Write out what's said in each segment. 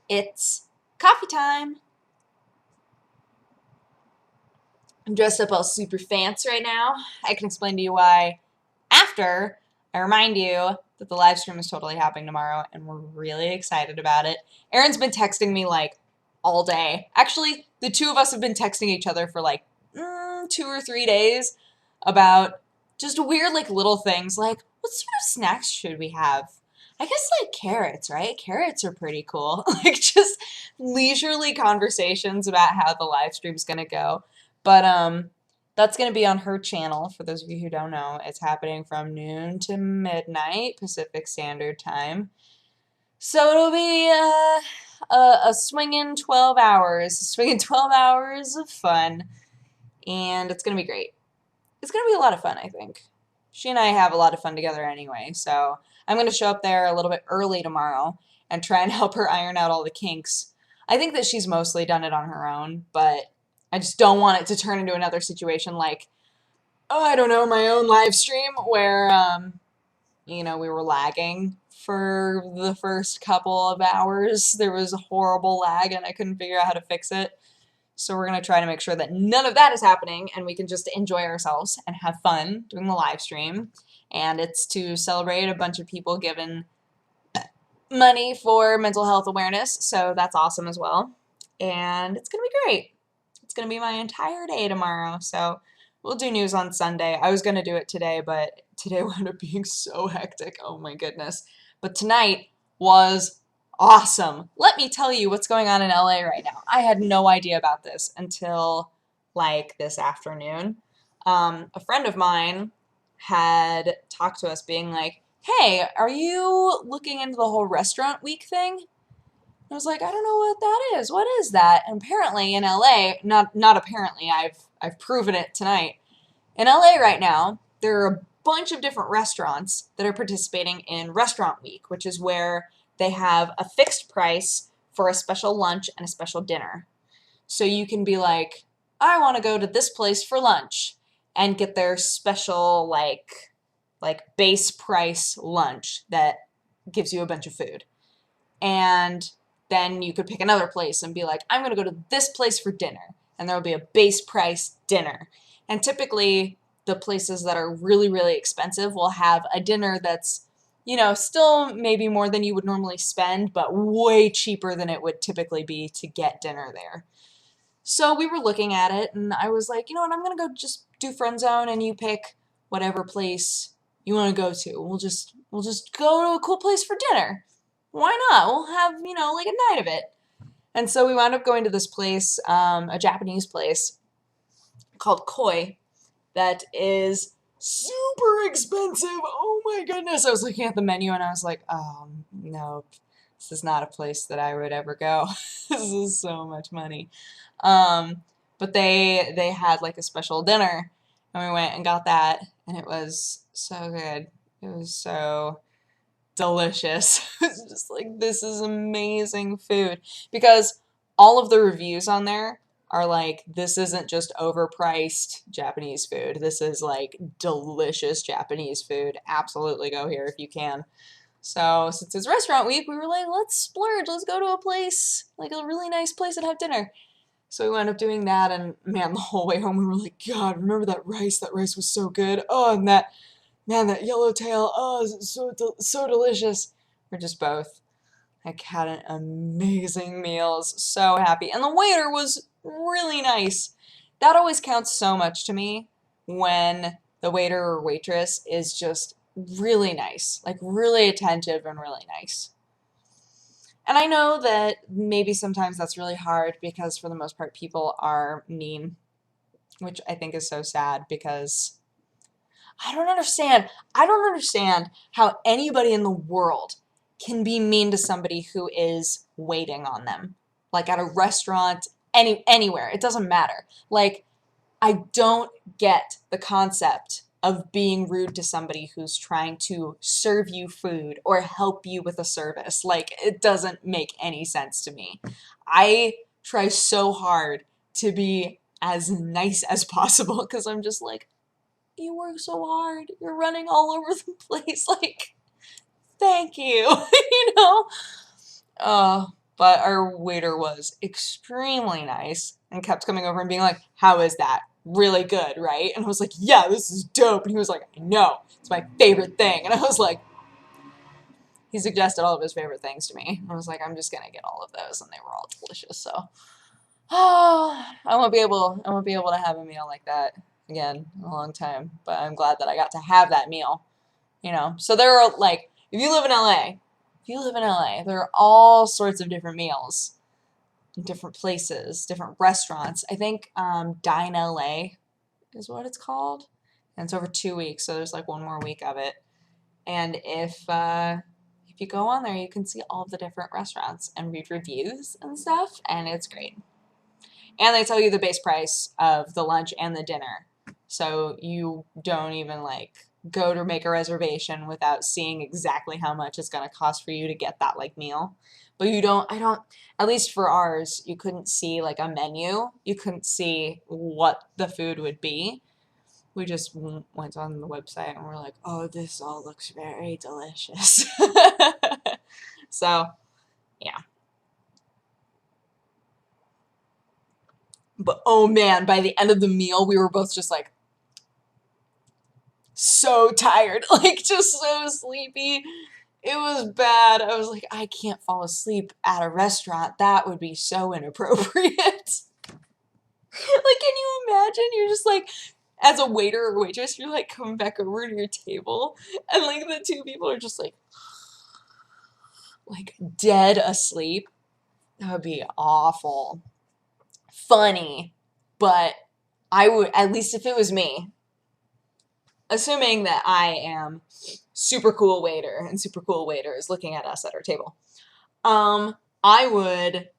It's coffee time. I'm dressed up all super fancy right now. I can explain to you why after I remind you that the live stream is totally happening tomorrow and we're really excited about it. Erin's been texting me like all day. Actually, the two of us have been texting each other for like 2 or 3 days about just weird like little things like what sort of snacks should we have? I guess like carrots, right? Carrots are pretty cool. Like just leisurely conversations about how the live stream's gonna go. But that's gonna be on her channel. For those of you who don't know, it's happening from noon to midnight Pacific Standard Time. So it'll be a swinging 12 hours, swinging 12 hours of fun, and it's gonna be great. It's gonna be a lot of fun, I think. She and I have a lot of fun together anyway, so I'm gonna show up there a little bit early tomorrow and try and help her iron out all the kinks. I think that she's mostly done it on her own, but I just don't want it to turn into another situation like, oh, I don't know, my own live stream where, we were lagging for the first couple of hours. There was a horrible lag and I couldn't figure out how to fix it. So we're going to try to make sure that none of that is happening and we can just enjoy ourselves and have fun doing the live stream. And it's to celebrate a bunch of people giving money for mental health awareness. So that's awesome as well. And it's going to be great. It's going to be my entire day tomorrow. So we'll do news on Sunday. I was going to do it today, but today wound up being so hectic. Oh my goodness. But tonight was awesome. Let me tell you what's going on in LA right now. I had no idea about this until like this afternoon. A friend of mine had talked to us being like, hey, are you looking into the whole restaurant week thing? I was like, I don't know what that is. What is that? And apparently in LA, not apparently, I've proven it tonight. In LA right now, there are a bunch of different restaurants that are participating in Restaurant Week, which is where they have a fixed price for a special lunch and a special dinner. So you can be like, I want to go to this place for lunch and get their special like base price lunch that gives you a bunch of food. And then you could pick another place and be like, I'm going to go to this place for dinner. And there will be a base price dinner. And typically, the places that are really, really expensive will have a dinner that's, still maybe more than you would normally spend, but way cheaper than it would typically be to get dinner there. So we were looking at it, and I was like, you know what, I'm going to go just do friend zone, and you pick whatever place you want to go to. We'll just go to a cool place for dinner. Why not? We'll have, like a night of it. And so we wound up going to this place, a Japanese place called Koi, that is super expensive. Oh my goodness. I was looking at the menu and I was like, oh, no, this is not a place that I would ever go. This is so much money. But they had like a special dinner and we went and got that and it was so good. It was so delicious. It's just like, this is amazing food. Because all of the reviews on there are like, this isn't just overpriced Japanese food. This is like delicious Japanese food. Absolutely go here if you can. So since it's restaurant week, we were like, let's splurge. Let's go to a place, like a really nice place and have dinner. So we wound up doing that, and man, the whole way home we were like, God, remember that rice? That rice was so good. Oh, and that yellowtail, oh, so delicious. We're just both like had an amazing meals, so happy. And the waiter was really nice. That always counts so much to me when the waiter or waitress is just really nice, like really attentive and really nice. And I know that maybe sometimes that's really hard because for the most part people are mean, which I think is so sad because I don't understand. I don't understand how anybody in the world can be mean to somebody who is waiting on them. Like at a restaurant, anywhere. It doesn't matter. Like I don't get the concept of being rude to somebody who's trying to serve you food or help you with a service. Like it doesn't make any sense to me. I try so hard to be as nice as possible because I'm just like, you work so hard. You're running all over the place. Like, thank you. you know? Oh, But our waiter was extremely nice and kept coming over and being like, how is that? Really good, right? And I was like, yeah, this is dope. And he was like, I know, it's my favorite thing. And I was like, he suggested all of his favorite things to me. I was like, I'm just gonna get all of those, and they were all delicious. So, oh, I won't be able to have a meal like that again in a long time. But I'm glad that I got to have that meal. So there are like, if you live in LA, there are all sorts of different meals, different places, different restaurants. I think Dine LA is what it's called, and it's over 2 weeks, so there's like one more week of it. And if you go on there, you can see all the different restaurants and read reviews and stuff, and it's great. And they tell you the base price of the lunch and the dinner, so you don't even like go to make a reservation without seeing exactly how much it's going to cost for you to get that like meal. But at least for ours, you couldn't see like a menu. You couldn't see what the food would be. We just went on the website and we're like, oh, this all looks very delicious. So, yeah. But oh man, by the end of the meal, we were both just like so tired, like just so sleepy. It was bad. I was like, I can't fall asleep at a restaurant. That would be so inappropriate. Like, can you imagine? You're just like, as a waiter or waitress, you're like coming back over to your table, and like the two people are just like dead asleep. That would be awful. Funny, but I would, at least if it was me, assuming that I am super cool waiter and super cool waiter is looking at us at our table, I would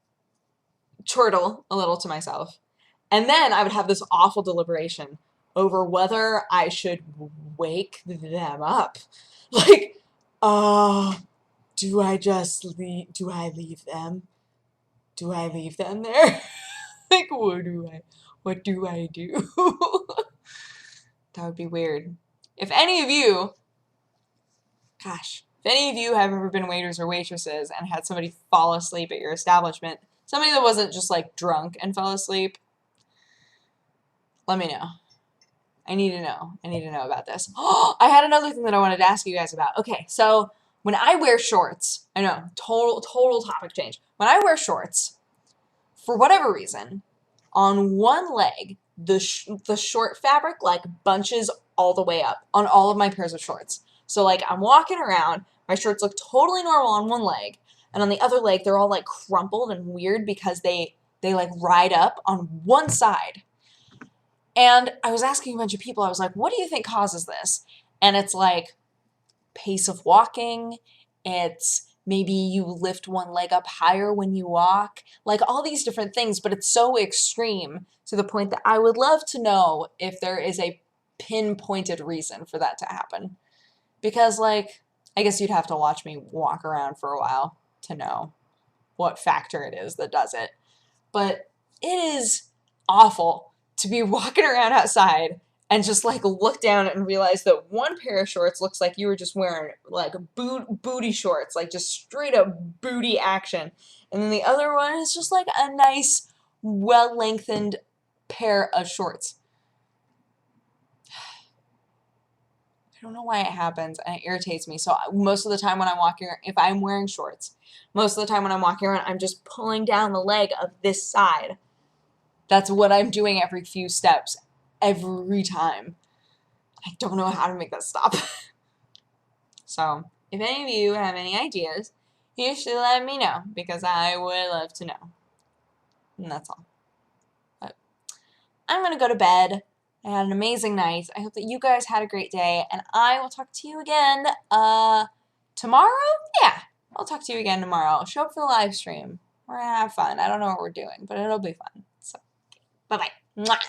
chortle a little to myself, and then I would have this awful deliberation over whether I should wake them up. Like, do I just leave? Do I leave them? Do I leave them there? Like, what do I do? That would be weird. If any of you, gosh, if any of you have ever been waiters or waitresses and had somebody fall asleep at your establishment, somebody that wasn't just like drunk and fell asleep, let me know. I need to know. I need to know about this. Oh, I had another thing that I wanted to ask you guys about. Okay, so when I wear shorts, I know, total topic change. When I wear shorts, for whatever reason, on one leg, the short fabric like bunches all the way up on all of my pairs of shorts. So like I'm walking around, my shorts look totally normal on one leg, and on the other leg they're all like crumpled and weird because they like ride up on one side. And I was asking a bunch of people, I was like, what do you think causes this? And it's like pace of walking, it's maybe you lift one leg up higher when you walk, like all these different things, but it's so extreme to the point that I would love to know if there is a pinpointed reason for that to happen. Because like, I guess you'd have to watch me walk around for a while to know what factor it is that does it. But it is awful to be walking around outside and just like look down and realize that one pair of shorts looks like you were just wearing like booty shorts, like just straight up booty action. And then the other one is just like a nice, well-lengthened pair of shorts. I don't know why it happens, and it irritates me. So most of the time when I'm walking, if I'm wearing shorts, most of the time when I'm walking around, I'm just pulling down the leg of this side. That's what I'm doing every few steps, every time. I don't know how to make that stop. So, if any of you have any ideas, you should let me know, because I would love to know. And that's all. But I'm going to go to bed. I had an amazing night. I hope that you guys had a great day, and I will talk to you again tomorrow? Yeah, I'll talk to you again tomorrow. Show up for the live stream. We're going to have fun. I don't know what we're doing, but it'll be fun. So, bye-bye. Mwah.